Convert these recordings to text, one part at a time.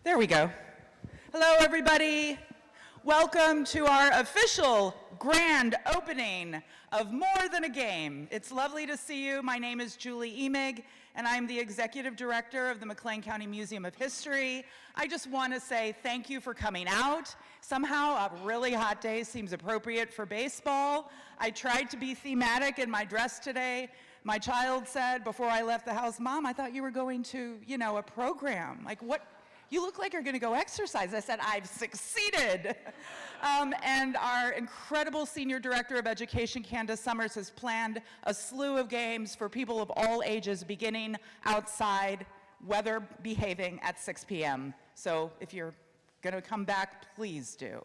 There we go. Hello, everybody. Welcome to our official grand opening of More Than a Game. It's lovely to see you. My name is Julie Emig, and I'm the Executive Director of the McLean County Museum of History. I just want to say thank you for coming out. Somehow, a really hot day seems appropriate for baseball. I tried to be thematic in my dress today. My child said before I left the house, "Mom, I thought you were going to, a program. Like, what? You look like you're going to go exercise." I said, "I've succeeded." And our incredible Senior Director of Education, Candace Summers, has planned a slew of games for people of all ages beginning outside, weather behaving, at 6 p.m. So if you're going to come back, please do.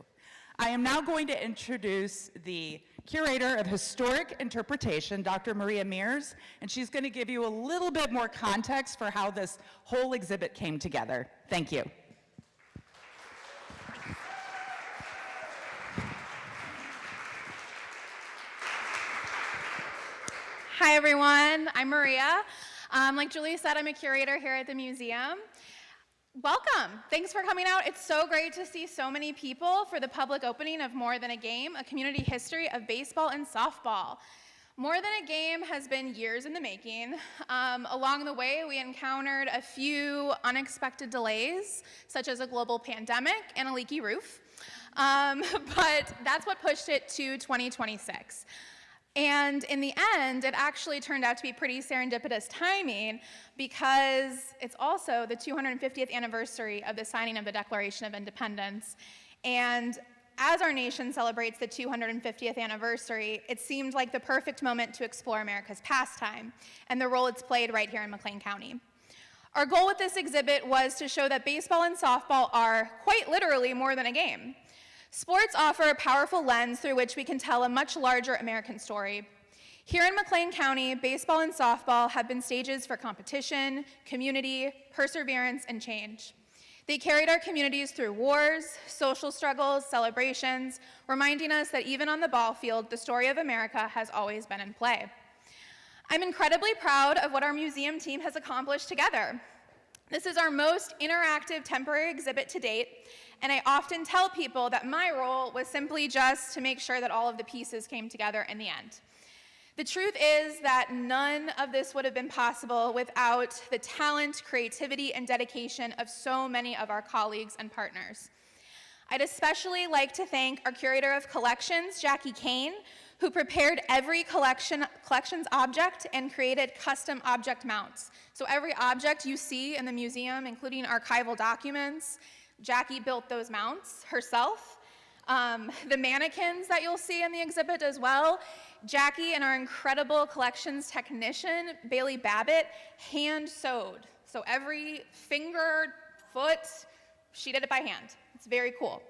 I am now going to introduce the Curator of Historic Interpretation, Dr. Maria Mears, and she's going to give you a little bit more context for how this whole exhibit came together. Thank you. Hi, everyone. I'm Maria. Like Julie said, I'm a curator here at the museum. Welcome. Thanks for coming out. It's so great to see so many people for the public opening of More Than a Game, a community history of baseball and softball. More Than a Game has been years in the making. Along the way, we encountered a few unexpected delays, such as a global pandemic and a leaky roof. But that's what pushed it to 2026. And in the end, it actually turned out to be pretty serendipitous timing because it's also the 250th anniversary of the signing of the Declaration of Independence. And as our nation celebrates the 250th anniversary, it seemed like the perfect moment to explore America's pastime and the role it's played right here in McLean County. Our goal with this exhibit was to show that baseball and softball are quite literally more than a game. Sports offer a powerful lens through which we can tell a much larger American story. Here in McLean County, baseball and softball have been stages for competition, community, perseverance, and change. They carried our communities through wars, social struggles, celebrations, reminding us that even on the ball field, the story of America has always been in play. I'm incredibly proud of what our museum team has accomplished together. This is our most interactive temporary exhibit to date, and I often tell people that my role was simply just to make sure that all of the pieces came together in the end. The truth is that none of this would have been possible without the talent, creativity, and dedication of so many of our colleagues and partners. I'd especially like to thank our Curator of Collections, Jackie Kane, who prepared every collections object and created custom object mounts. So every object you see in the museum, including archival documents, Jackie built those mounts herself. The mannequins that you'll see in the exhibit as well, Jackie and our incredible collections technician, Bailey Babbitt, hand sewed. So every finger, foot, she did it by hand. It's very cool.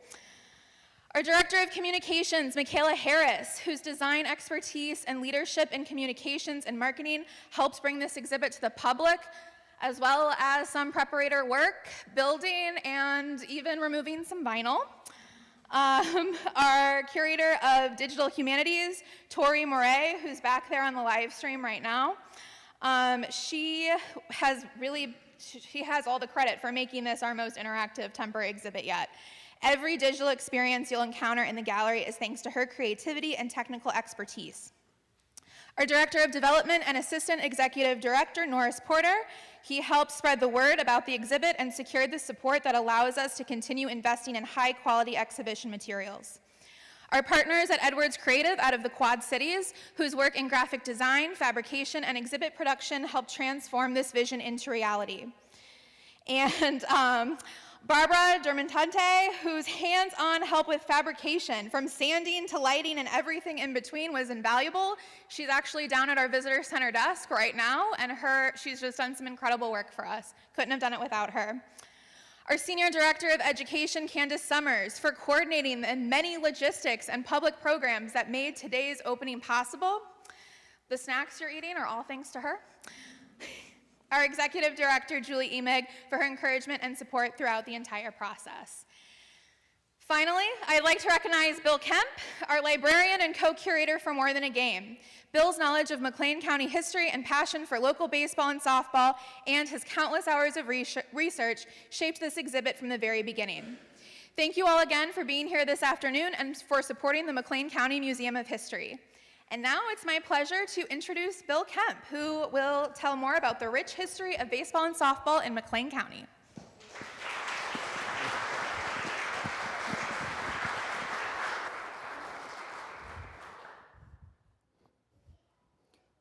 Our Director of Communications, Michaela Harris, whose design expertise and leadership in communications and marketing helps bring this exhibit to the public, as well as some preparator work, building, and even removing some vinyl. Our Curator of Digital Humanities, Tori Moret, who's back there on the live stream right now. She has all the credit for making this our most interactive temporary exhibit yet. Every digital experience you'll encounter in the gallery is thanks to her creativity and technical expertise. Our Director of Development and Assistant Executive Director, Norris Porter, he helped spread the word about the exhibit and secured the support that allows us to continue investing in high-quality exhibition materials. Our partners at Edwards Creative out of the Quad Cities, whose work in graphic design, fabrication, and exhibit production helped transform this vision into reality. And Barbara Dermontante, whose hands-on help with fabrication, from sanding to lighting and everything in between, was invaluable. She's actually down at our visitor center desk right now, and she's just done some incredible work for us. Couldn't have done it without her. Our Senior Director of Education, Candace Summers, for coordinating the many logistics and public programs that made today's opening possible. The snacks you're eating are all thanks to her. Our Executive Director, Julie Emig, for her encouragement and support throughout the entire process. Finally, I'd like to recognize Bill Kemp, our librarian and co-curator for More Than a Game. Bill's knowledge of McLean County history and passion for local baseball and softball and his countless hours of research shaped this exhibit from the very beginning. Thank you all again for being here this afternoon and for supporting the McLean County Museum of History. And now it's my pleasure to introduce Bill Kemp, who will tell more about the rich history of baseball and softball in McLean County.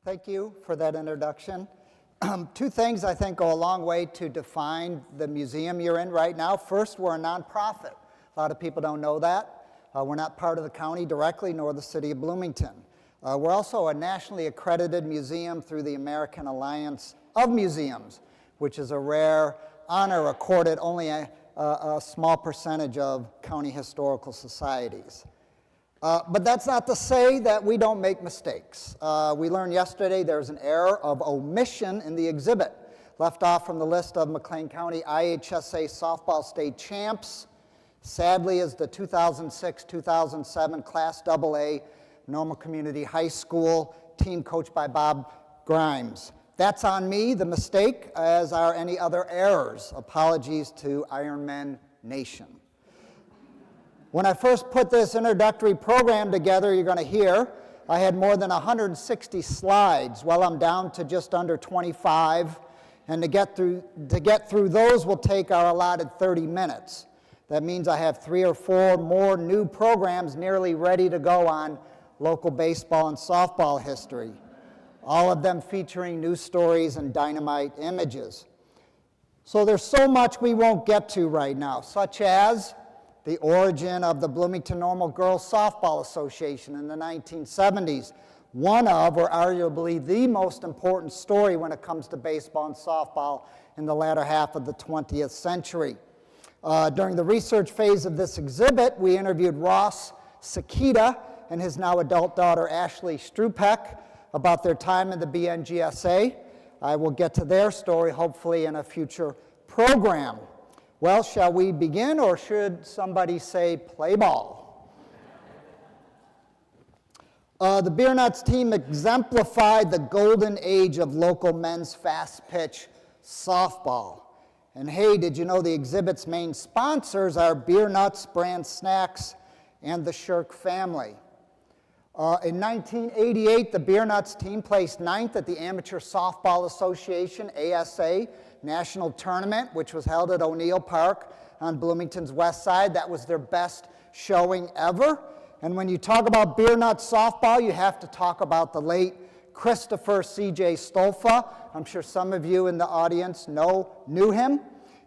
Thank you for that introduction. Two things I think go a long way to define the museum you're in right now. First, we're a nonprofit. A lot of people don't know that. We're not part of the county directly, nor the city of Bloomington. We're also a nationally accredited museum through the American Alliance of Museums, which is a rare honor accorded only a small percentage of county historical societies. But that's not to say that we don't make mistakes. We learned yesterday there's an error of omission in the exhibit, left off from the list of McLean County IHSA softball state champs. Sadly, is the 2006-2007 Class AA Normal Community High School team coached by Bob Grimes. That's on me, the mistake, as are any other errors. Apologies to Ironman Nation. When I first put this introductory program together, you're going to hear, I had more than 160 slides. Well, I'm down to just under 25, and to get through those will take our allotted 30 minutes. That means I have 3 or 4 more new programs nearly ready to go on local baseball and softball history, all of them featuring news stories and dynamite images. So there's so much we won't get to right now, such as the origin of the Bloomington Normal Girls Softball Association in the 1970s, one of, or arguably the most important story when it comes to baseball and softball in the latter half of the 20th century. During the research phase of this exhibit, we interviewed Ross Sakita and his now adult daughter Ashley Strupek about their time in the BNGSA. I will get to their story hopefully in a future program. Well, shall we begin, or should somebody say play ball? The Beer Nuts team exemplified the golden age of local men's fast pitch softball. And hey, did you know the exhibit's main sponsors are Beer Nuts brand snacks and the Shirk family. In 1988, the Beer Nuts team placed 9th at the Amateur Softball Association, ASA, National Tournament, which was held at O'Neill Park on Bloomington's west side. That was their best showing ever. And when you talk about Beer Nuts softball, you have to talk about the late Christopher C.J. Stolfa. I'm sure some of you in the audience knew him.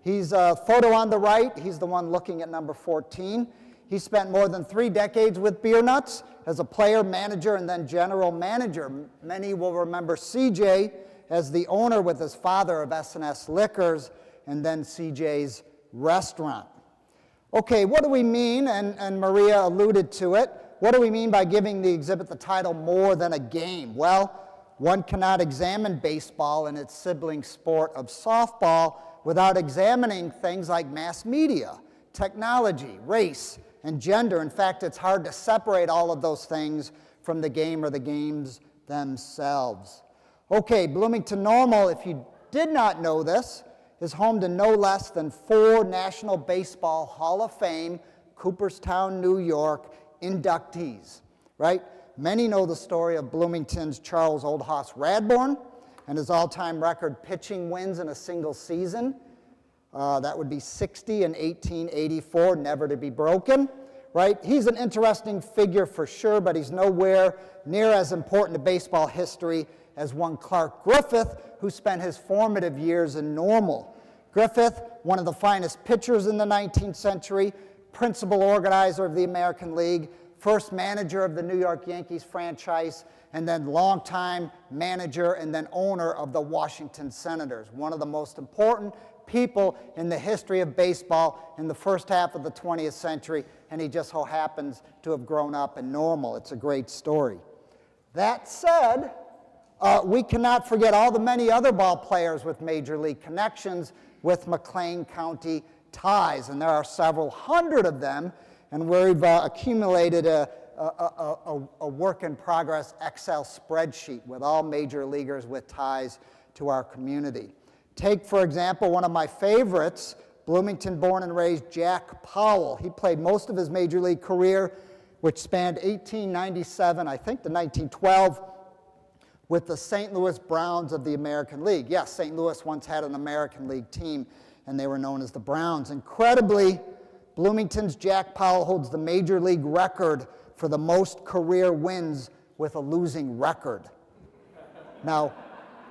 He's a photo on the right. He's the one looking at number 14. He spent more than 3 decades with Beer Nuts as a player, manager, and then general manager. Many will remember C.J. as the owner with his father of S&S Liquors and then C.J.'s restaurant. Okay, what do we mean, and Maria alluded to it, what do we mean by giving the exhibit the title More Than a Game? Well, one cannot examine baseball and its sibling sport of softball without examining things like mass media, technology, race, and gender. In fact, it's hard to separate all of those things from the game or the games themselves. Okay, Bloomington Normal, if you did not know this, is home to no less than 4 National Baseball Hall of Fame, Cooperstown, New York, inductees, right? Many know the story of Bloomington's Charles Old Hoss Radbourn and his all-time record pitching wins in a single season. That would be 60 in 1884, never to be broken, right? He's an interesting figure for sure, but he's nowhere near as important to baseball history as one Clark Griffith, who spent his formative years in Normal. Griffith, one of the finest pitchers in the 19th century, principal organizer of the American League, first manager of the New York Yankees franchise, and then longtime manager and then owner of the Washington Senators, one of the most important people in the history of baseball in the first half of the 20th century, and he just so happens to have grown up in Normal. It's a great story. That said, we cannot forget all the many other ball players with major league connections with McLean County ties, and there are several hundred of them, and we've accumulated a work-in-progress Excel spreadsheet with all major leaguers with ties to our community. Take, for example, one of my favorites, Bloomington born and raised Jack Powell. He played most of his major league career, which spanned 1897, I think, to 1912, with the St. Louis Browns of the American League. Yes, St. Louis once had an American League team, and they were known as the Browns. Incredibly, Bloomington's Jack Powell holds the major league record for the most career wins with a losing record. Now,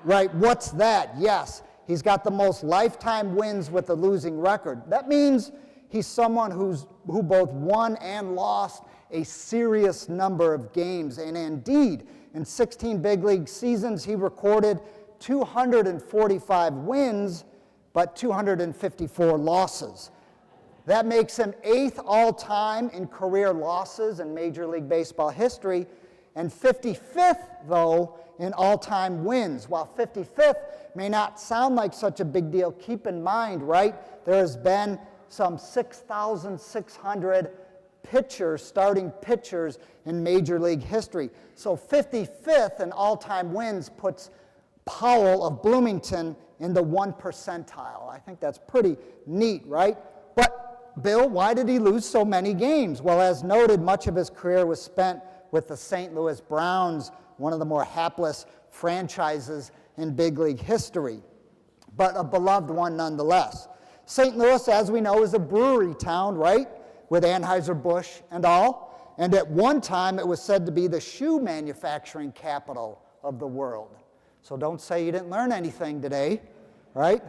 right, what's that? Yes, he's got the most lifetime wins with a losing record. That means he's someone who both won and lost a serious number of games. And indeed, in 16 big league seasons, he recorded 245 wins, but 254 losses. That makes him 8th all-time in career losses in Major League Baseball history, and 55th, though, in all-time wins. While 55th may not sound like such a big deal, keep in mind, right, there has been some 6,600 starting pitchers in Major League history. So 55th in all-time wins puts Powell of Bloomington in the 1 percentile. I think that's pretty neat, right? But Bill, why did he lose so many games? Well, as noted, much of his career was spent with the St. Louis Browns, one of the more hapless franchises in big league history, but a beloved one nonetheless. St. Louis, as we know, is a brewery town, right, with Anheuser-Busch and all, and at one time it was said to be the shoe manufacturing capital of the world. So don't say you didn't learn anything today, right?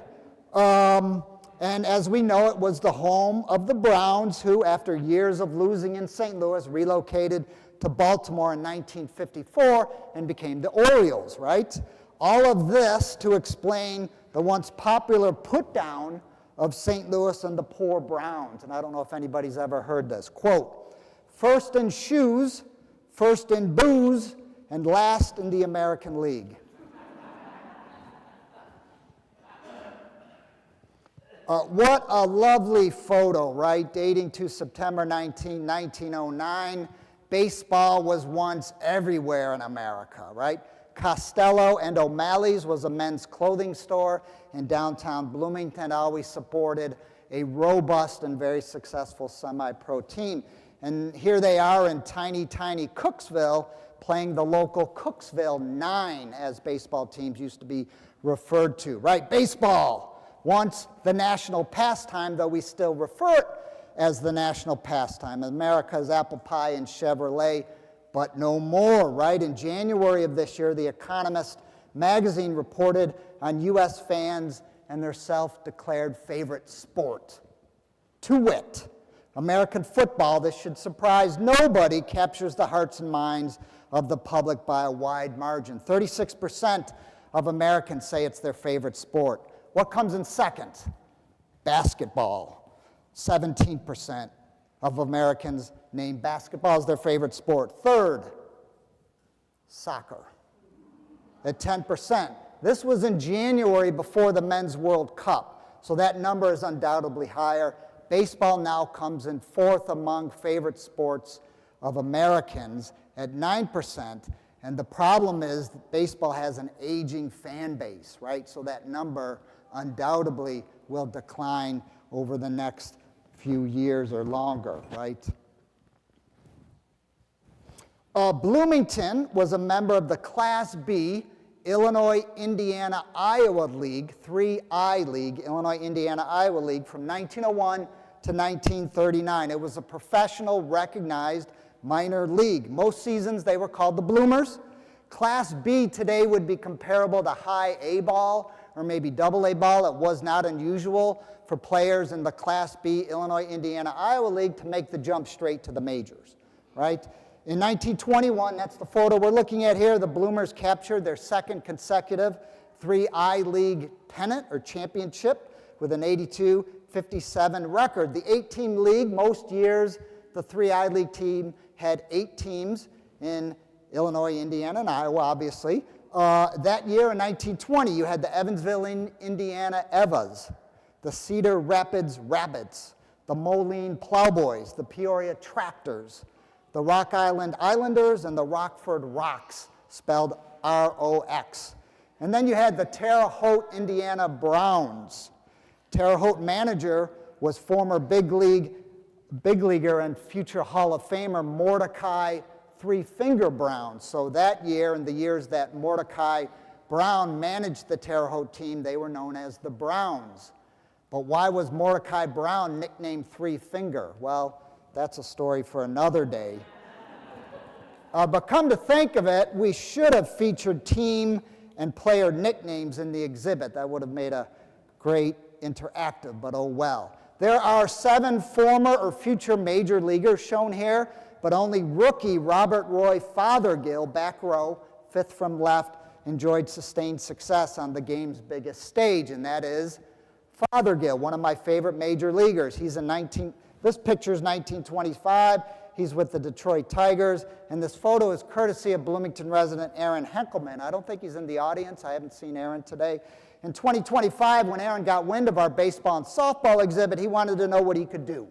And as we know, it was the home of the Browns, who, after years of losing in St. Louis, relocated to Baltimore in 1954 and became the Orioles, right? All of this to explain the once popular put-down of St. Louis and the poor Browns. And I don't know if anybody's ever heard this. Quote, "First in shoes, first in booze, and last in the American League." What a lovely photo, right? Dating to September 19, 1909. Baseball was once everywhere in America, right? Costello and O'Malley's was a men's clothing store in downtown Bloomington, always supported a robust and very successful semi-pro team. And here they are in tiny, tiny Cooksville, playing the local Cooksville Nine, as baseball teams used to be referred to, right? Baseball, once the national pastime, though we still refer it as the national pastime. America's apple pie and Chevrolet, but no more, right? In January of this year, The Economist magazine reported on U.S. fans and their self-declared favorite sport. To wit, American football, this should surprise nobody, captures the hearts and minds of the public by a wide margin. 36% of Americans say it's their favorite sport. What comes in second? Basketball. 17% of Americans name basketball as their favorite sport. Third, soccer, at 10%. This was in January before the Men's World Cup, so that number is undoubtedly higher. Baseball now comes in fourth among favorite sports of Americans at 9%, and the problem is that baseball has an aging fan base, right? So that number undoubtedly will decline over the next few years or longer, right? Bloomington was a member of the Class B Illinois, Indiana, Iowa League, 3I League, Illinois, Indiana, Iowa League from 1901 to 1939. It was a professional, recognized minor league. Most seasons they were called the Bloomers. Class B today would be comparable to high A ball or maybe double A ball. It was not unusual for players in the Class B Illinois, Indiana, Iowa League to make the jump straight to the majors, right? In 1921, that's the photo we're looking at here, the Bloomers captured their second consecutive 3I League pennant or championship with an 82-57 record. The 8-team league, most years the 3I League team had 8 teams in Illinois, Indiana, and Iowa, obviously. That year in 1920, you had the Evansville, Indiana Evas, the Cedar Rapids Rabbits, the Moline Plowboys, the Peoria Tractors, the Rock Island Islanders, and the Rockford Rocks, spelled R-O-X. And then you had the Terre Haute, Indiana Browns. Terre Haute manager was former big leaguer and future Hall of Famer Mordecai Three Finger Brown. So that year, in the years that Mordecai Brown managed the Terre Haute team, they were known as the Browns. But why was Mordecai Brown nicknamed Three Finger? Well, that's a story for another day. But come to think of it, we should have featured team and player nicknames in the exhibit. That would have made a great interactive, but oh well. There are 7 former or future major leaguers shown here, but only rookie Robert Roy Fothergill, back row, 5th from left, enjoyed sustained success on the game's biggest stage, and that is Fothergill, one of my favorite major leaguers. This picture is 1925. He's with the Detroit Tigers, and this photo is courtesy of Bloomington resident Aaron Henkelman. I don't think he's in the audience. I haven't seen Aaron today. In 2025, when Aaron got wind of our baseball and softball exhibit, he wanted to know what he could do.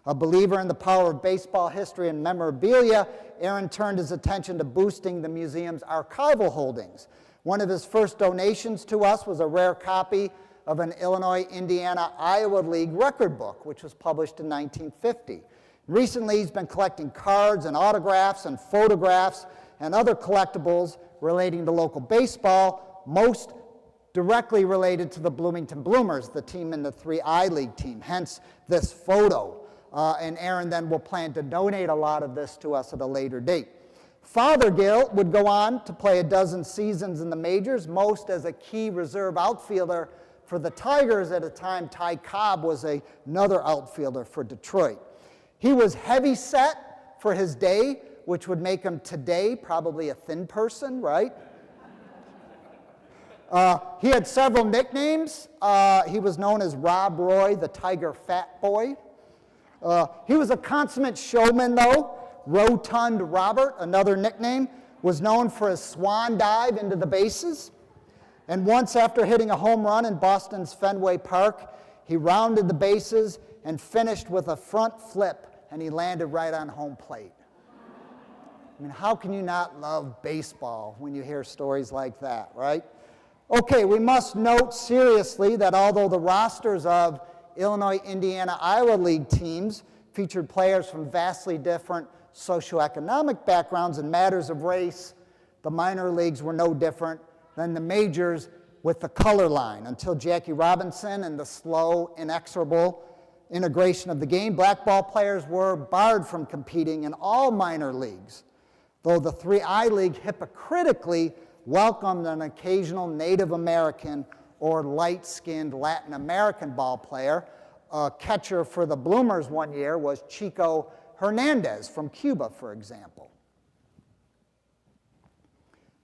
A believer in the power of baseball history and memorabilia, Aaron turned his attention to boosting the museum's archival holdings. One of his first donations to us was a rare copy of an Illinois, Indiana, Iowa League record book, which was published in 1950. Recently, he's been collecting cards and autographs and photographs and other collectibles relating to local baseball, most directly related to the Bloomington Bloomers, the team in the 3I League team, hence this photo. And Aaron then will plan to donate a lot of this to us at a later date. Fothergill would go on to play a dozen seasons in the majors, most as a key reserve outfielder for the Tigers at a time. Ty Cobb was another outfielder for Detroit. He was heavy set for his day, which would make him today probably a thin person, right? He had several nicknames. He was known as Rob Roy, the Tiger Fat Boy. He was a consummate showman, though. Rotund Robert, another nickname, was known for his swan dive into the bases. And once, after hitting a home run in Boston's Fenway Park, he rounded the bases and finished with a front flip, and he landed right on home plate. I mean, how can you not love baseball when you hear stories like that, right? Okay, we must note seriously that although the rosters of Illinois, Indiana, Iowa League teams featured players from vastly different socioeconomic backgrounds in matters of race, the minor leagues were no different than the majors with the color line. Until Jackie Robinson and the slow, inexorable integration of the game, black ball players were barred from competing in all minor leagues, though the 3I League hypocritically welcomed an occasional Native American or light-skinned Latin American ball player. A catcher for the Bloomers one year was Chico Hernandez from Cuba, for example.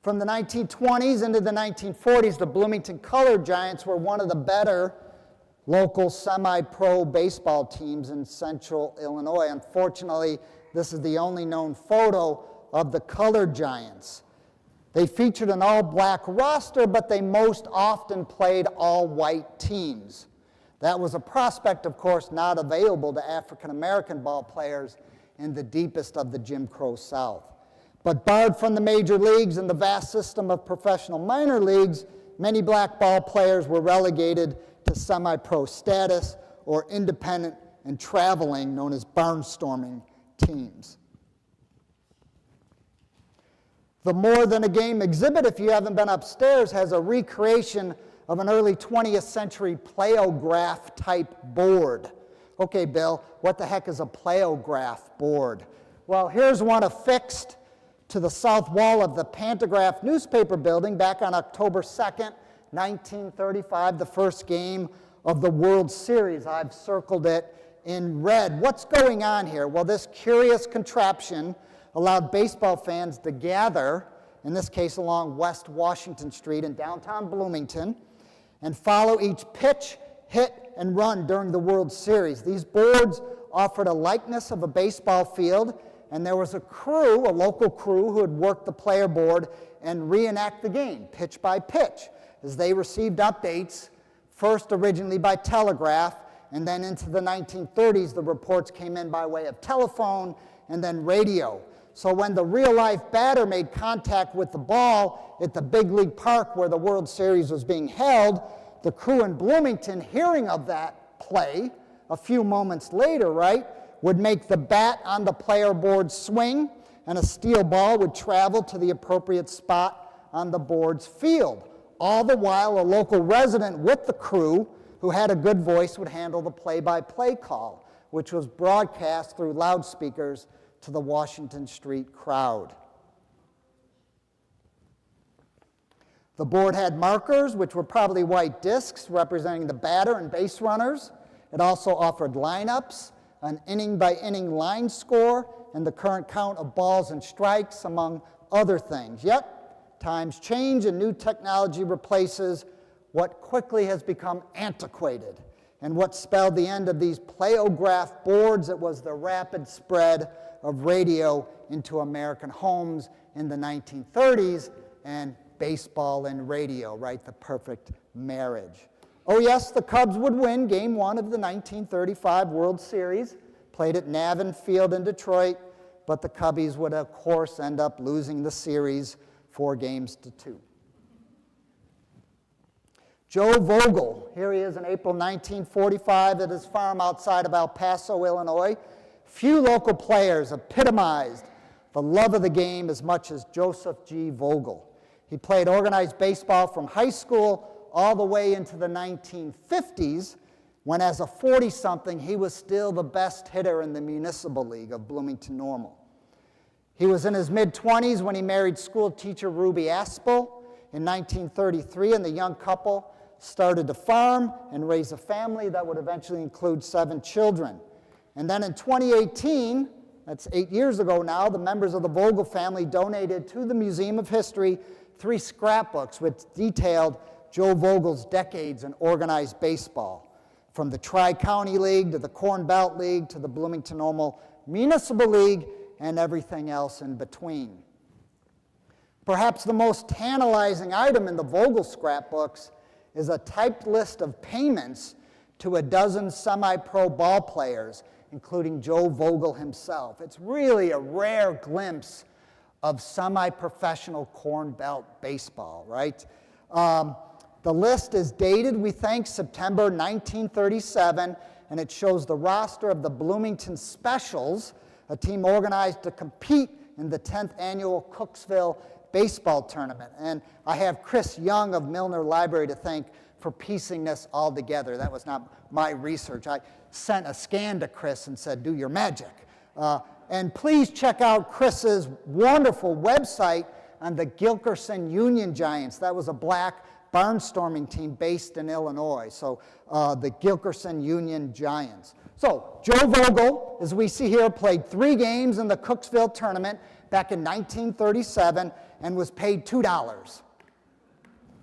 From the 1920s into the 1940s, the Bloomington Colored Giants were one of the better local semi-pro baseball teams in central Illinois. Unfortunately, this is the only known photo of the Colored Giants. They featured an all-black roster, but they most often played all-white teams. That was a prospect, of course, not available to African-American ball players in the deepest of the Jim Crow South. But barred from the major leagues and the vast system of professional minor leagues, many black ball players were relegated to semi-pro status or independent and traveling, known as barnstorming teams. The More Than a Game exhibit, if you haven't been upstairs, has a recreation of an early 20th century playograph type board. Okay, Bill, what the heck is a playograph board? Well, here's one affixed to the south wall of the Pantograph newspaper building back on October 2nd, 1935, the first game of the World Series. I've circled it in red. What's going on here? Well, this curious contraption allowed baseball fans to gather, in this case along West Washington Street in downtown Bloomington, and follow each pitch, hit, and run during the World Series. These boards offered a likeness of a baseball field, and there was a crew, a local crew, who would work the player board and reenact the game, pitch by pitch, as they received updates, first originally by telegraph, And then into the 1930s, the reports came in by way of telephone and then radio. So when the real-life batter made contact with the ball at the big league park where the World Series was being held, the crew in Bloomington, hearing of that play a few moments later, right, would make the bat on the player board swing, and a steel ball would travel to the appropriate spot on the board's field. All the while, a local resident with the crew who had a good voice would handle the play-by-play call, which was broadcast through loudspeakers to the Washington Street crowd. The board had markers, which were probably white discs representing the batter and base runners. It also offered lineups, an inning-by-inning line score, and the current count of balls and strikes, among other things. Yet, times change and new technology replaces what quickly has become antiquated. And what spelled the end of these playograph boards, it was the rapid spread of radio into American homes in the 1930s, and baseball and radio, right? The perfect marriage. Oh yes, the Cubs would win Game 1 of the 1935 World Series, played at Navin Field in Detroit, but the Cubbies would, of course, end up losing the series 4-2. Joe Vogel, here he is in April 1945 at his farm outside of El Paso, Illinois. Few local players epitomized the love of the game as much as Joseph G. Vogel. He played organized baseball from high school all the way into the 1950s, when as a 40-something, he was still the best hitter in the Municipal League of Bloomington Normal. He was in his mid-20s when he married school teacher Ruby Aspel in 1933, and the young couple started to farm and raise a family that would eventually include 7 children. And then in 2018, that's 8 years ago now, the members of the Vogel family donated to the Museum of History 3 scrapbooks which detailed Joe Vogel's decades in organized baseball, from the Tri-County League to the Corn Belt League to the Bloomington Normal Municipal League and everything else in between. Perhaps the most tantalizing item in the Vogel scrapbooks is a typed list of payments to a dozen semi-pro ball players, including Joe Vogel himself. It's really a rare glimpse of semi-professional Corn Belt baseball, right? The list is dated, we think, September 1937, and it shows the roster of the Bloomington Specials, a team organized to compete in the 10th annual Cooksville baseball tournament. And I have Chris Young of Milner Library to thank for piecing this all together. That was not my research. I sent a scan to Chris and said, do your magic. And please check out Chris's wonderful website on the Gilkerson Union Giants. That was a black barnstorming team based in Illinois. So the Gilkerson Union Giants. So Joe Vogel, as we see here, played 3 games in the Cooksville tournament back in 1937 and was paid $2.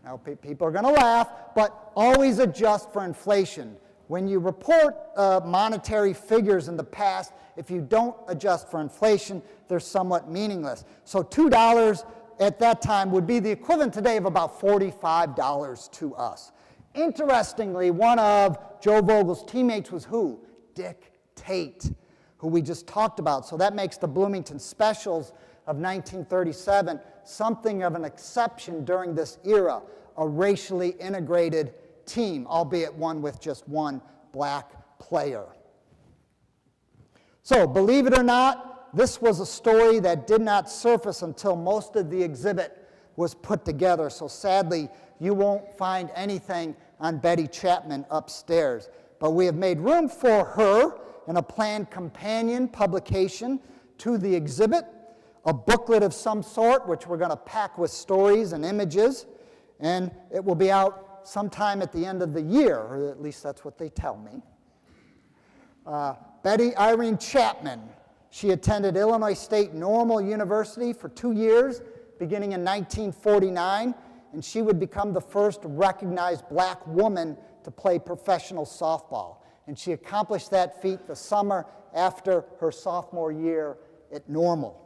Now people are going to laugh, but always adjust for inflation. When you report monetary figures in the past, if you don't adjust for inflation, they're somewhat meaningless. So $2 at that time would be the equivalent today of about $45 to us. Interestingly, one of Joe Vogel's teammates was who? Dick Tate, who we just talked about. So that makes the Bloomington Specials of 1937 something of an exception during this era, a racially integrated team, albeit one with just one black player. So, believe it or not, this was a story that did not surface until most of the exhibit was put together. So sadly, you won't find anything on Betty Chapman upstairs. But we have made room for her in a planned companion publication to the exhibit, a booklet of some sort, which we're going to pack with stories and images, and it will be out sometime at the end of the year, or at least that's what they tell me. Betty Irene Chapman. She attended Illinois State Normal University for 2 years, beginning in 1949, and she would become the first recognized black woman to play professional softball. And she accomplished that feat the summer after her sophomore year at Normal.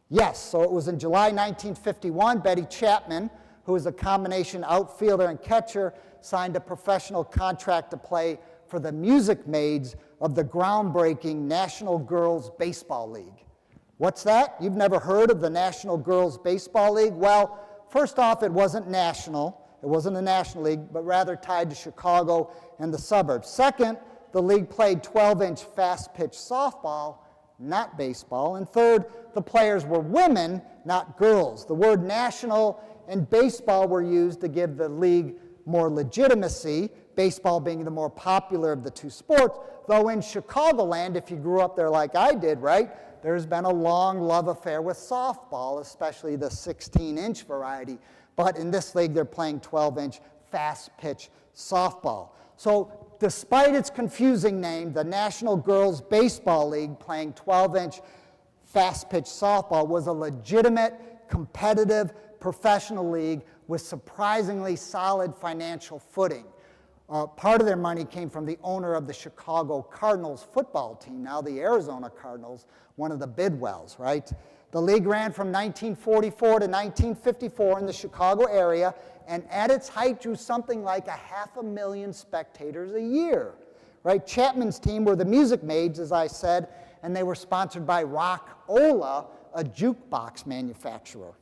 Yes, so it was in July 1951, Betty Chapman, who was a combination outfielder and catcher, signed a professional contract to play for the music maids of the groundbreaking National Girls Baseball League. What's that? You've never heard of the National Girls Baseball League? Well, first off, it wasn't national. It wasn't a national league, but rather tied to Chicago and the suburbs. Second, the league played 12-inch fast-pitch softball, not baseball. And third, the players were women, not girls. The word national and baseball were used to give the league more legitimacy, baseball being the more popular of the two sports, though in Chicagoland, if you grew up there like I did, right, there's been a long love affair with softball, especially the 16-inch variety. But in this league, they're playing 12-inch fast-pitch softball. So despite its confusing name, the National Girls Baseball League playing 12-inch fast-pitch softball was a legitimate, competitive, professional league with surprisingly solid financial footing. Part of their money came from the owner of the Chicago Cardinals football team, now the Arizona Cardinals, one of the Bidwells, right? The league ran from 1944 to 1954 in the Chicago area, and at its height drew something like 500,000 spectators a year, right? Chapman's team were the Music Maids, as I said, and they were sponsored by Rock-Ola, a jukebox manufacturer.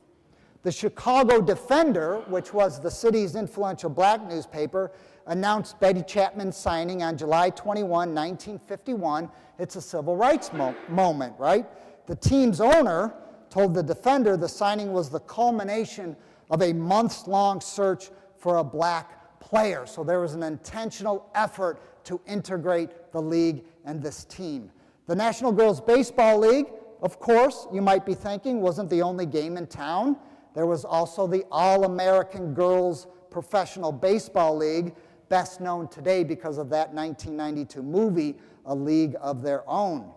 The Chicago Defender, which was the city's influential black newspaper, announced Betty Chapman's signing on July 21, 1951. It's a civil rights moment, right? The team's owner told the Defender the signing was the culmination of a months-long search for a black player. So there was an intentional effort to integrate the league and this team. The National Girls Baseball League, of course, you might be thinking, wasn't the only game in town. There was also the All-American Girls Professional Baseball League, best known today because of that 1992 movie, A League of Their Own.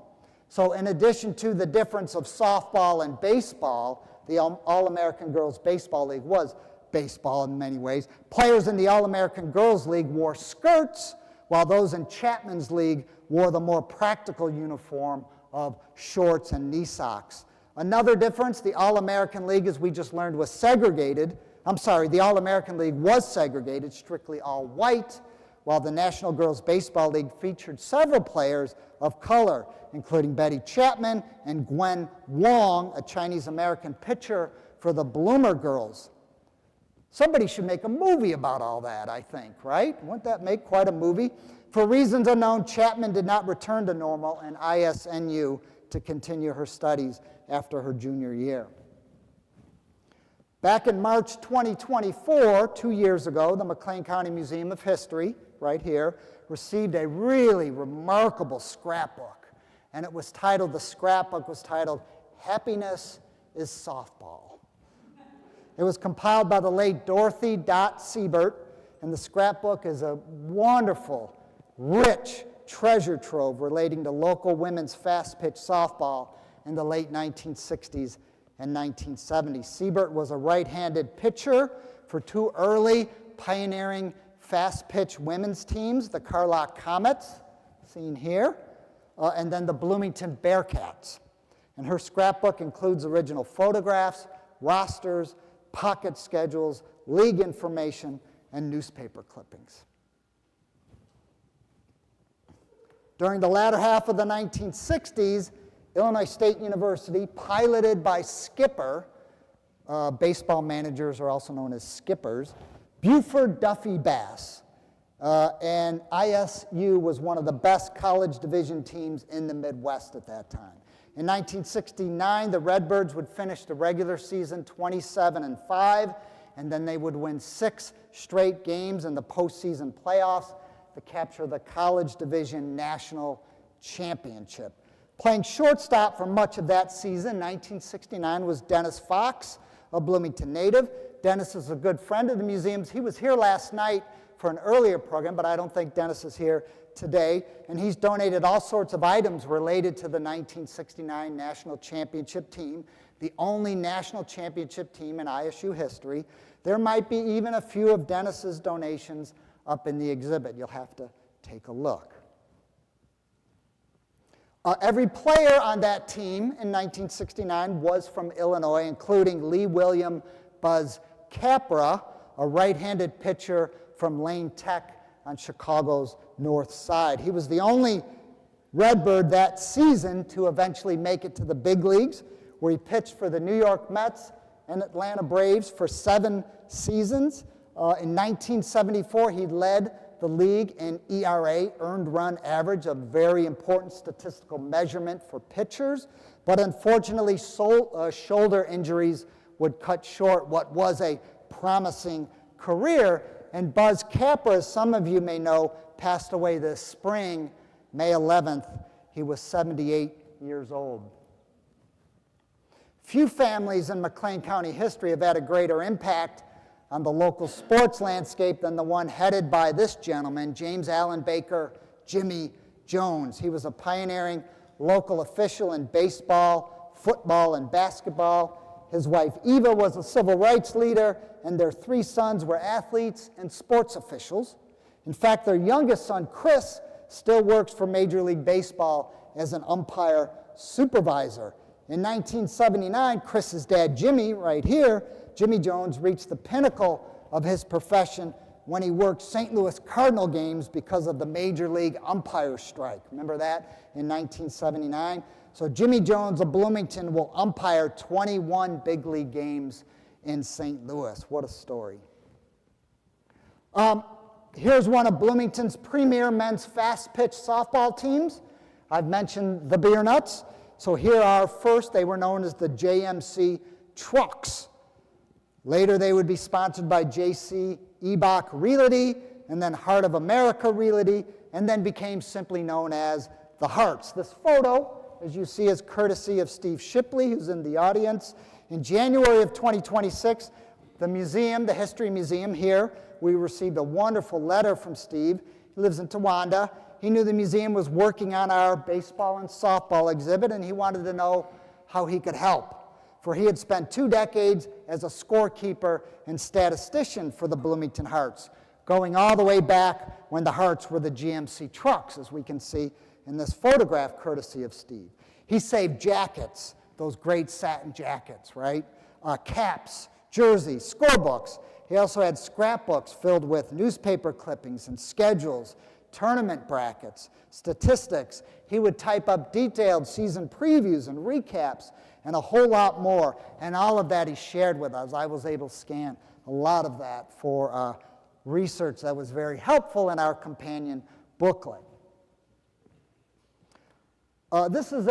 So in addition to the difference of softball and baseball, the All-American Girls Baseball League was baseball in many ways. Players in the All-American Girls League wore skirts, while those in Chapman's league wore the more practical uniform of shorts and knee socks. Another difference, the All-American League, as we just learned, was segregated. The All-American League was segregated, strictly all white, while the National Girls Baseball League featured several players of color, including Betty Chapman and Gwen Wong, a Chinese-American pitcher for the Bloomer Girls. Somebody should make a movie about all that, I think, right? Wouldn't that make quite a movie? For reasons unknown, Chapman did not return to Normal and ISNU to continue her studies after her junior year. Back in March 2024, 2 years ago, the McLean County Museum of History, right here, received a really remarkable scrapbook. And the scrapbook was titled, Happiness is Softball. It was compiled by the late Dorothy Dot Siebert, and the scrapbook is a wonderful, rich treasure trove relating to local women's fast-pitch softball in the late 1960s and 1970s. Siebert was a right-handed pitcher for two early pioneering fast-pitch women's teams, the Carlock Comets, seen here, and then the Bloomington Bearcats. And her scrapbook includes original photographs, rosters, pocket schedules, league information, and newspaper clippings. During the latter half of the 1960s, Illinois State University, piloted by Skipper, baseball managers are also known as skippers, Buford Duffy Bass, and ISU was one of the best college division teams in the Midwest at that time. In 1969, the Redbirds would finish the regular season 27-5, and then they would win 6 straight games in the postseason playoffs to capture the college division national championship. Playing shortstop for much of that season, 1969, was Dennis Fox, a Bloomington native. Dennis is a good friend of the museum's. He was here last night for an earlier program, but I don't think Dennis is here today. And he's donated all sorts of items related to the 1969 national championship team, the only national championship team in ISU history. There might be even a few of Dennis's donations up in the exhibit. You'll have to take a look. Every player on that team in 1969 was from Illinois, including Lee William Buzz Capra, a right-handed pitcher from Lane Tech on Chicago's north side. He was the only Redbird that season to eventually make it to the big leagues, where he pitched for the New York Mets and Atlanta Braves for 7 seasons. In 1974, he led the league in ERA, earned run average, a very important statistical measurement for pitchers. But unfortunately, shoulder injuries would cut short what was a promising career. And Buzz Capper, as some of you may know, passed away this spring, May 11th. He was 78 years old. Few families in McLean County history have had a greater impact on the local sports landscape than the one headed by this gentleman, James Allen Baker, Jimmy Jones. He was a pioneering local official in baseball, football, and basketball. His wife Eva was a civil rights leader, and their 3 sons were athletes and sports officials. In fact, their youngest son, Chris, still works for Major League Baseball as an umpire supervisor. In 1979, Chris's dad, Jimmy, right here, Jimmy Jones, reached the pinnacle of his profession when he worked St. Louis Cardinal games because of the Major League umpire strike. Remember that in 1979? So Jimmy Jones of Bloomington will umpire 21 big league games in St. Louis. What a story. Here's one of Bloomington's premier men's fast-pitch softball teams. I've mentioned the Beer Nuts. So here are first, they were known as the JMC Trucks. Later, they would be sponsored by J.C. Ebach Realty, and then Heart of America Realty, and then became simply known as the Hearts. This photo, as you see, is courtesy of Steve Shipley, who's in the audience. In January of 2026, the museum, the History Museum here, we received a wonderful letter from Steve. He lives in Towanda. He knew the museum was working on our baseball and softball exhibit, and he wanted to know how he could help. For he had spent 2 decades as a scorekeeper and statistician for the Bloomington Hearts, going all the way back when the Hearts were the GMC Trucks, as we can see in this photograph courtesy of Steve. He saved jackets, those great satin jackets, right? Caps, jerseys, scorebooks. He also had scrapbooks filled with newspaper clippings and schedules, tournament brackets, statistics. He would type up detailed season previews and recaps and a whole lot more. And all of that he shared with us. I was able to scan a lot of that for research that was very helpful in our companion booklet. This is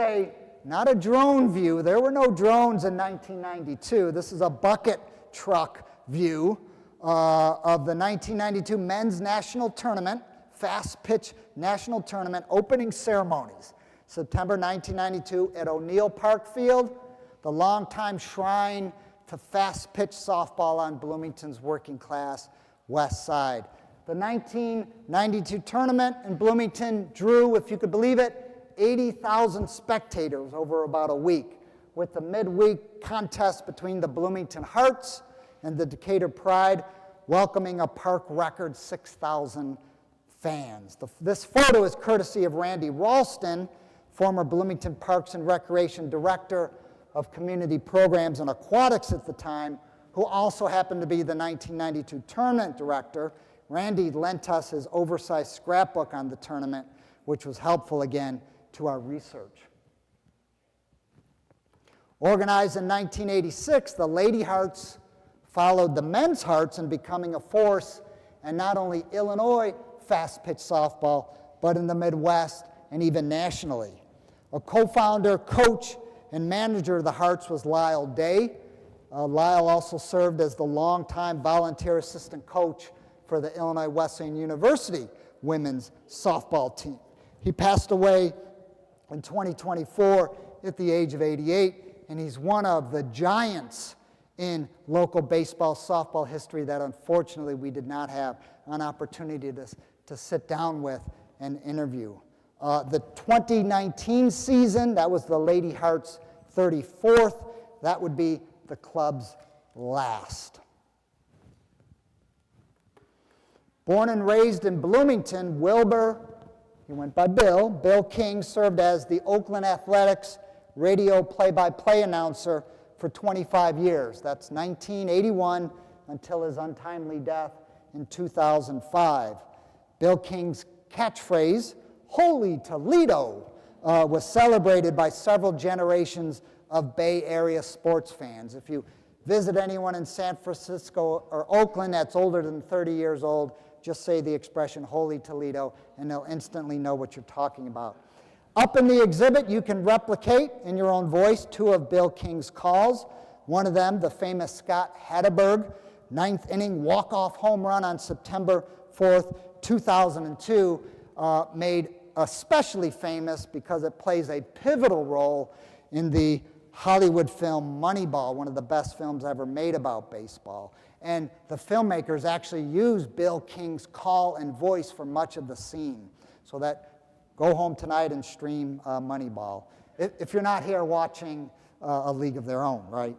not a drone view. There were no drones in 1992. This is a bucket truck view of the 1992 Men's National Tournament, Fast Pitch National Tournament opening ceremonies. September 1992 at O'Neill Park Field, the longtime shrine to fast pitch softball on Bloomington's working class west side. The 1992 tournament in Bloomington drew, if you could believe it, 80,000 spectators over about a week, with the midweek contest between the Bloomington Hearts and the Decatur Pride welcoming a park record 6,000 fans. This photo is courtesy of Randy Ralston, former Bloomington Parks and Recreation Director of Community Programs and Aquatics at the time, who also happened to be the 1992 tournament director. Randy lent us his oversized scrapbook on the tournament, which was helpful again to our research. Organized in 1986, the Lady Hearts followed the Men's Hearts in becoming a force in not only Illinois fast-pitch softball, but in the Midwest and even nationally. A co-founder, coach, and manager of the Hearts was Lyle Day. Lyle also served as the longtime volunteer assistant coach for the Illinois Wesleyan University women's softball team. He passed away in 2024 at the age of 88, and he's one of the giants in local baseball, softball history that unfortunately we did not have an opportunity to sit down with and interview. The 2019 season, that was the Lady Hearts' 34th. That would be the club's last. Born and raised in Bloomington, Wilbur, he went by Bill King served as the Oakland Athletics radio play-by-play announcer for 25 years. That's 1981 until his untimely death in 2005. Bill King's catchphrase, "Holy Toledo," was celebrated by several generations of Bay Area sports fans. If you visit anyone in San Francisco or Oakland that's older than 30 years old, just say the expression "Holy Toledo," and they'll instantly know what you're talking about. Up in the exhibit, you can replicate in your own voice 2 of Bill King's calls. One of them, the famous Scott Hatteberg 9th inning walk-off home run on September 4th, 2002, made especially famous because it plays a pivotal role in the Hollywood film Moneyball, one of the best films ever made about baseball. And the filmmakers actually used Bill King's call and voice for much of the scene. So that, go home tonight and stream Moneyball. If you're not here watching A League of Their Own, right?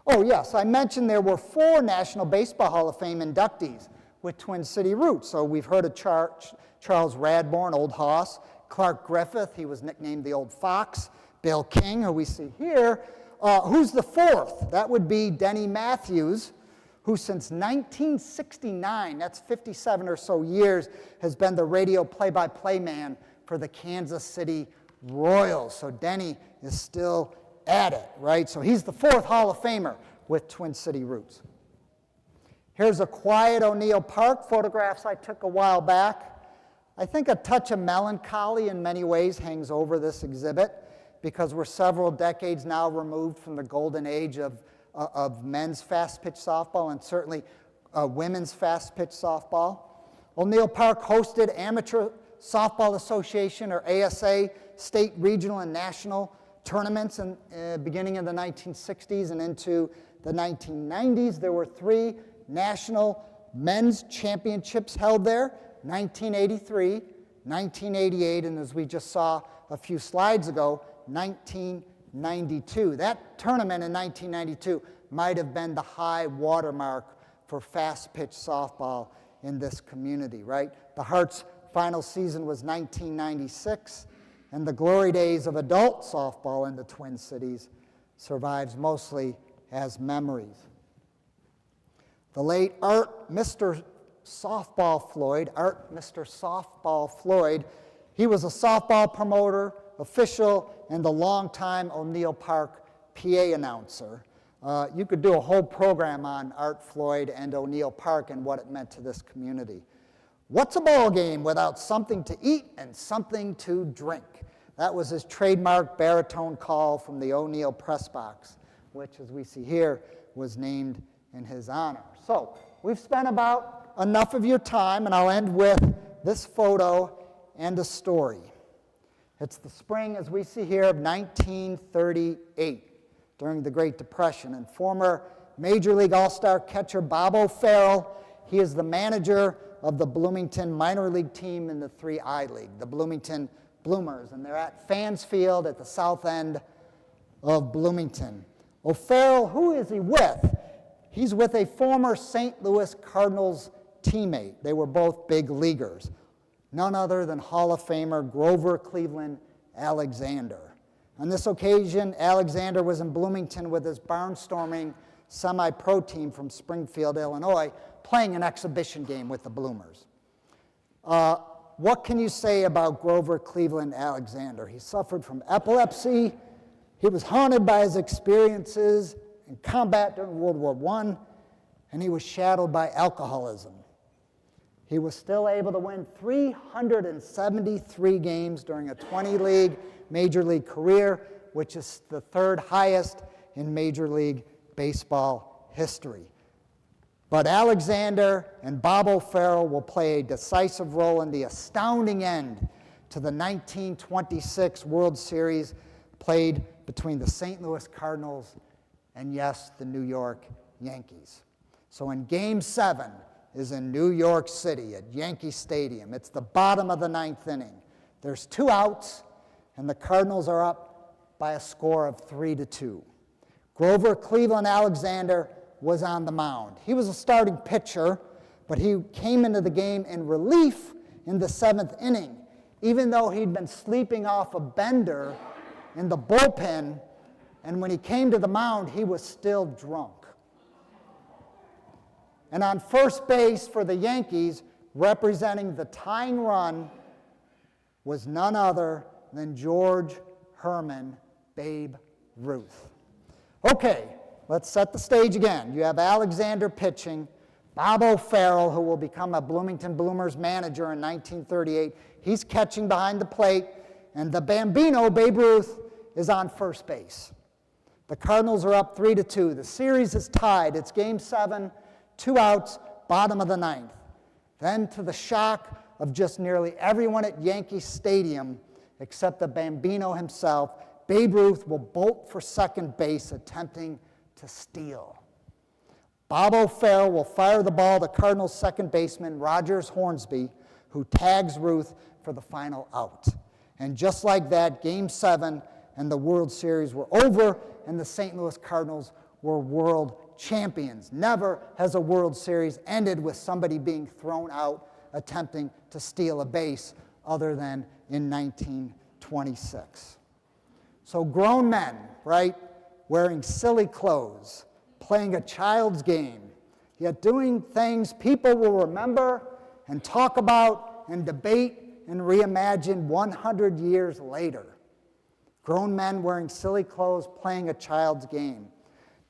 Oh yes, I mentioned there were 4 National Baseball Hall of Fame inductees with Twin City roots. So we've heard of Charles Radbourn, Old Hoss, Clark Griffith, he was nicknamed the Old Fox, Bill King, who we see here. Who's the 4th? That would be Denny Matthews, who since 1969, that's 57 or so years, has been the radio play-by-play man for the Kansas City Royals. So Denny is still at it, right? So he's the 4th Hall of Famer with Twin City roots. Here's a quiet O'Neill Park, photographs I took a while back. I think a touch of melancholy in many ways hangs over this exhibit because we're several decades now removed from the golden age of men's fast-pitch softball and certainly women's fast-pitch softball. O'Neill Park hosted Amateur Softball Association, or ASA, state, regional, and national tournaments in beginning of the 1960s and into the 1990s. There were 3 national men's championships held there, 1983, 1988, and as we just saw a few slides ago, 1992. That tournament in 1992 might have been the high watermark for fast-pitch softball in this community, right? The Hearts' final season was 1996, and the glory days of adult softball in the Twin Cities survives mostly as memories. The late Art Mr. Softball Floyd, he was a softball promoter, official, and the longtime O'Neill Park PA announcer. You could do a whole program on Art Floyd and O'Neill Park and what it meant to this community. What's a ball game without something to eat and something to drink? That was his trademark baritone call from the O'Neill press box, which, as we see here, was named in his honor. So we've spent about enough of your time, and I'll end with this photo and a story. It's the spring, as we see here, of 1938, during the Great Depression, and former Major League All-Star catcher Bob O'Farrell, he is the manager of the Bloomington minor league team in the 3I League, the Bloomington Bloomers, and they're at Fans Field at the south end of Bloomington. O'Farrell, who is he with? He's with a former St. Louis Cardinals teammate. They were both big leaguers. None other than Hall of Famer Grover Cleveland Alexander. On this occasion, Alexander was in Bloomington with his barnstorming semi-pro team from Springfield, Illinois, playing an exhibition game with the Bloomers. What can you say about Grover Cleveland Alexander? He suffered from epilepsy. He was haunted by his experiences in combat during World War I, and he was shadowed by alcoholism. He was still able to win 373 games during a 20-league Major League career, which is the 3rd highest in Major League Baseball history. But Alexander and Bob O'Farrell will play a decisive role in the astounding end to the 1926 World Series played between the St. Louis Cardinals and, yes, the New York Yankees. So in Game 7 is in New York City at Yankee Stadium. It's the bottom of the 9th inning. There's 2 outs, and the Cardinals are up by a score of 3-2. Grover Cleveland Alexander was on the mound. He was a starting pitcher, but he came into the game in relief in the 7th inning, even though he'd been sleeping off a bender in the bullpen And when he came to the mound, he was still drunk. And on first base for the Yankees, representing the tying run, was none other than George Herman Babe Ruth. Okay, let's set the stage again. You have Alexander pitching, Bob O'Farrell, who will become a Bloomington Bloomers manager in 1938. He's catching behind the plate, and the Bambino, Babe Ruth, is on first base. The Cardinals are up 3-2. The series is tied. It's Game 7, 2 outs, bottom of the ninth. Then, to the shock of just nearly everyone at Yankee Stadium, except the Bambino himself, Babe Ruth will bolt for second base, attempting to steal. Bob O'Farrell will fire the ball to Cardinals second baseman Rogers Hornsby, who tags Ruth for the final out. And just like that, Game 7 and the World Series were over, and the St. Louis Cardinals were world champions. Never has a World Series ended with somebody being thrown out attempting to steal a base, other than in 1926. So grown men, right, wearing silly clothes, playing a child's game, yet doing things people will remember and talk about and debate and reimagine 100 years later. Grown men wearing silly clothes, playing a child's game.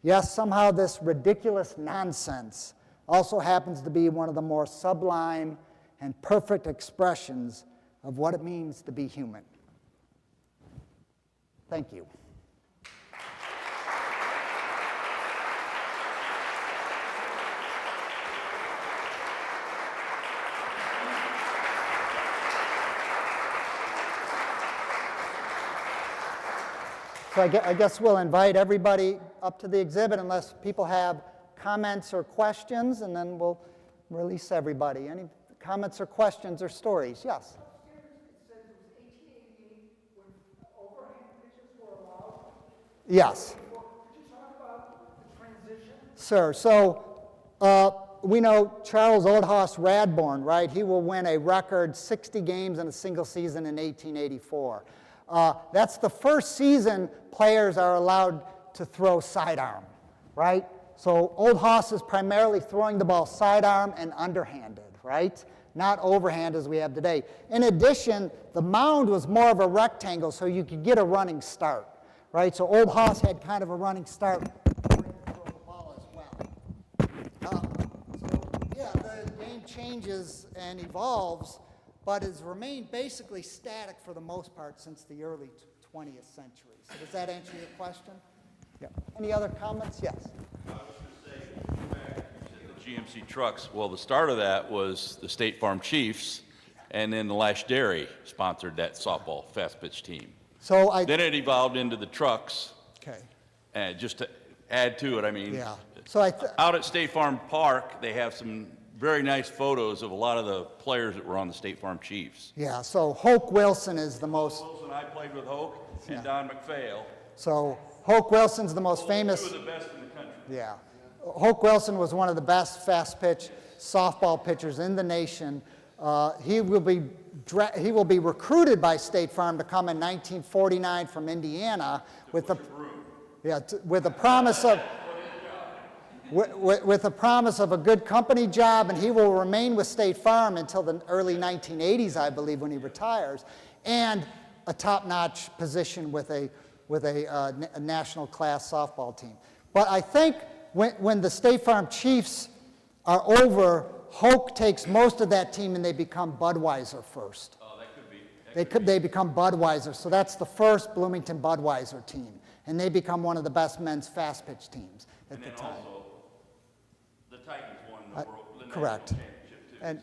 Yes, somehow this ridiculous nonsense also happens to be one of the more sublime and perfect expressions of what it means to be human. Thank you. So I guess we'll invite everybody up to the exhibit unless people have comments or questions, and then we'll release everybody. Any comments or questions or stories? Yes? Upstairs, it says it was 1888 when overhand pitches were allowed. Yes. Could you talk about the transition? Sir, so we know Charles Oldhouse Radbourne, right? He will win a record 60 games in a single season in 1884. That's the first season players are allowed to throw sidearm, right? So Oldhouse is primarily throwing the ball sidearm and underhanded, right? Not overhand as we have today. In addition, the mound was more of a rectangle so you could get a running start, right? So Oldhouse had kind of a running start to throw the ball as well. The game changes and evolves, but has remained basically static for the most part since the early 20th century. So does that answer your question? Yeah. Any other comments? Yes. I was going to say, back, you said the GMC trucks. Well, the start of that was the State Farm Chiefs, and then the Lash Dairy sponsored that softball fast pitch team. So Then it evolved into the trucks, okay. and just to add to it, I mean, Yeah. So out at State Farm Park, they have some very nice photos of a lot of the players that were on the State Farm Chiefs. yeah. So Hoke Wilson is the most. Wilson, I played with Hoke, and Don McPhail. So Hoke Wilson's the most famous. Two of the best in the country. Yeah. Hoke Wilson was one of the best fast pitch softball pitchers in the nation. He will be recruited by State Farm to come in 1949 from Indiana with the promise of with the promise of a good company job, and he will remain with State Farm until the early 1980s, I believe, when he retires, and a top-notch position with a national class softball team. But I think when the State Farm Chiefs are over, Hoke takes most of that team and they become Budweiser first. Oh, that could be. They become Budweiser, so that's the first Bloomington Budweiser team, and they become one of the best men's fast pitch teams at the time. Also, the Titans won the world, the Correct. national championship too. And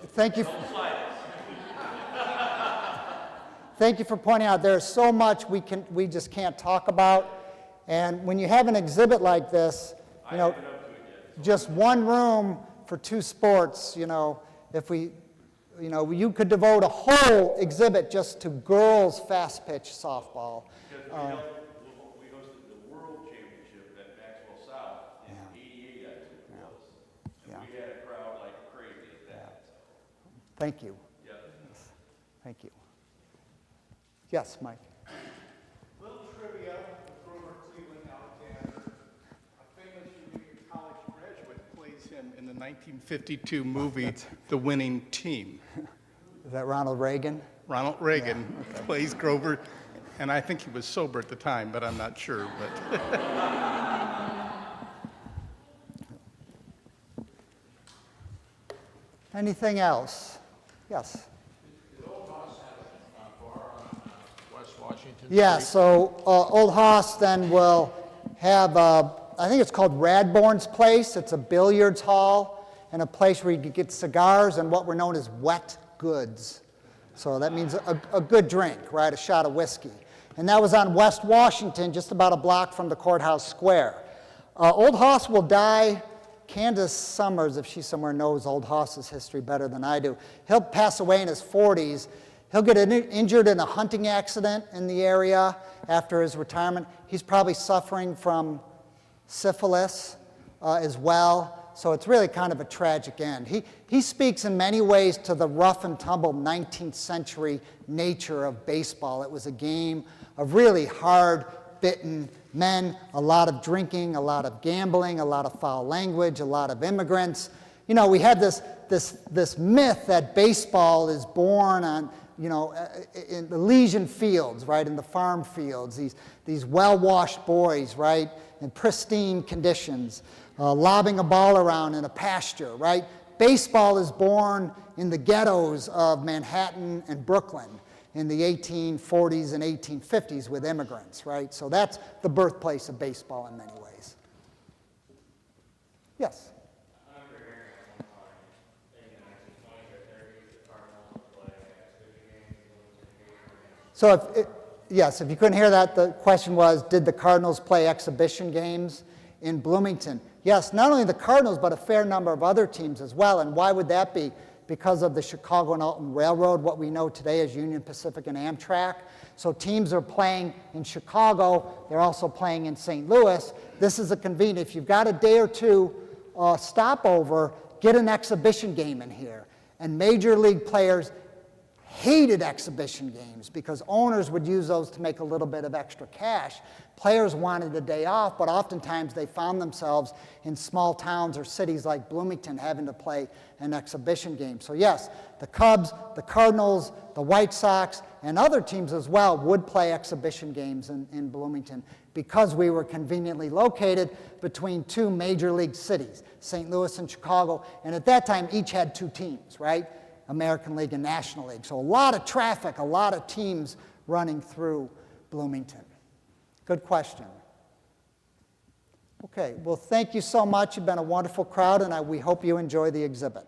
thank you for pointing out there's so much we just can't talk about, and when you have an exhibit like this, you know, just one room for two sports, you know, you could devote a whole exhibit just to girls fast pitch softball. Because we hosted the World Championship at Maxwell South in '88, I think it was. And we had a crowd like crazy at that. Thank you. Yeah. Thank you. Yes, Mike. Little trivia, the former Cleveland him in the 1952 movie, The Winning Team. Is that Ronald Reagan? Ronald Reagan plays Grover, and I think he was sober at the time, but I'm not sure. But Anything else? Yes. West Washington Yeah, so Old Hoss then will have, I think it's called Radbourne's Place. It's a billiards hall and a place where you can get cigars and what were known as wet goods. So that means a good drink, right, a shot of whiskey. And that was on West Washington, just about a block from the courthouse square. Old Hoss will die. Candace Summers, if she somewhere knows Old Hoss's history better than I do, he'll pass away in his 40s. He'll get injured in a hunting accident in the area after his retirement. He's probably suffering from syphilis as well. So it's really kind of a tragic end. He speaks in many ways to the rough and tumble 19th century nature of baseball. It was a game of really hard-bitten men, a lot of drinking, a lot of gambling, a lot of foul language, a lot of immigrants. You know, we had this myth that baseball is born on, you know, in the Elysian fields, right, in the farm fields, these well-washed boys, right, in pristine conditions, lobbing a ball around in a pasture, right? Baseball is born in the ghettos of Manhattan and Brooklyn in the 1840s and 1850s with immigrants, right? So that's the birthplace of baseball in many ways. Yes? So yes, if you couldn't hear that, the question was, did the Cardinals play exhibition games in Bloomington? Yes, not only the Cardinals, but a fair number of other teams as well. And why would that be? Because of the Chicago and Alton Railroad, what we know today as Union Pacific and Amtrak. So teams are playing in Chicago. They're also playing in St. Louis. This is a convenient. If you've got a day or two stopover, get an exhibition game in here. And major league players hated exhibition games because owners would use those to make a little bit of extra cash. Players wanted a day off, but oftentimes they found themselves in small towns or cities like Bloomington having to play an exhibition game. So yes, the Cubs, the Cardinals, the White Sox, and other teams as well would play exhibition games in Bloomington because we were conveniently located between two major league cities, St. Louis and Chicago, and at that time each had two teams, right? American League and National League. So a lot of traffic, a lot of teams running through Bloomington. Good question. Okay, well, thank you so much. You've been a wonderful crowd, and we hope you enjoy the exhibit.